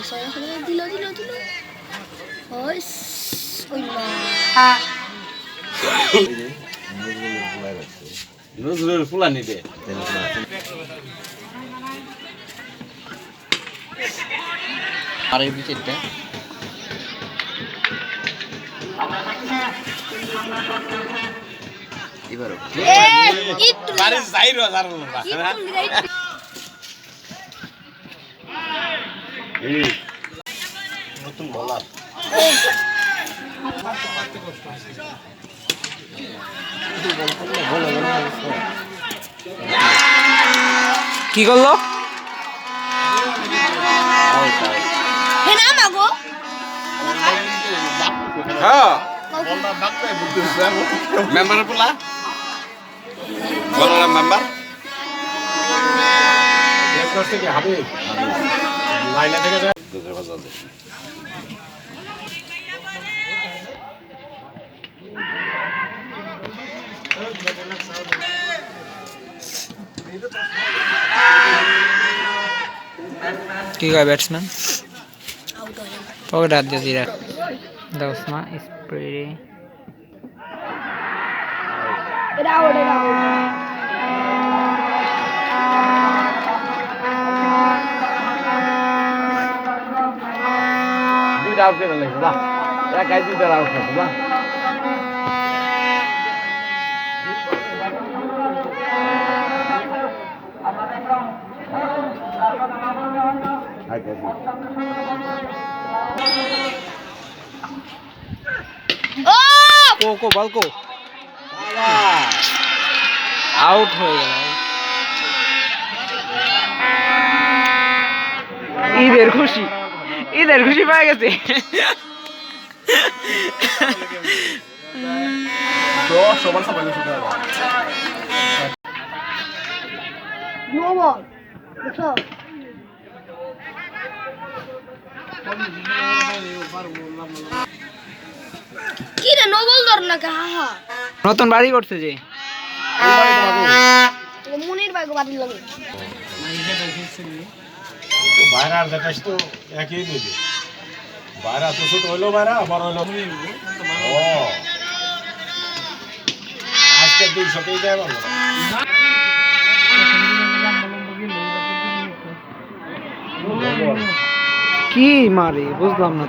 ছয় হবে দিল ওই ওই নজরুল ফুলা নিবে আর এই বিচিটটা এবারে বারে যাইরো আর এই নতুন বলার কি করলো মেম্বার পোলা বলার মেম্বার থেকে হবে লাইনে থেকে যায় কি কয় ব্যাটসম্যান পকেট হাত দিয়ে দিরা দশ মা স্প্রে দুইটা আউট করে লাগছে না একাই দুইটা আউট করছে না को बल को आउट हो गया इधर खुशी पाए गए তো সবার সবাই শুনতে হবে নো বল দেখো কি রে নো বল ধর না হা হা নতুন বাড়ি করতে যে মুনির ভাই গো বাড়ি লাগে বাইরে আর দেখাস তো একই দিবে বাইরে তো ছোট হইলো বাইরে আবার হইলো ও আজকে 200 টাকা দেয় বাবা কি মারে বুঝলাম না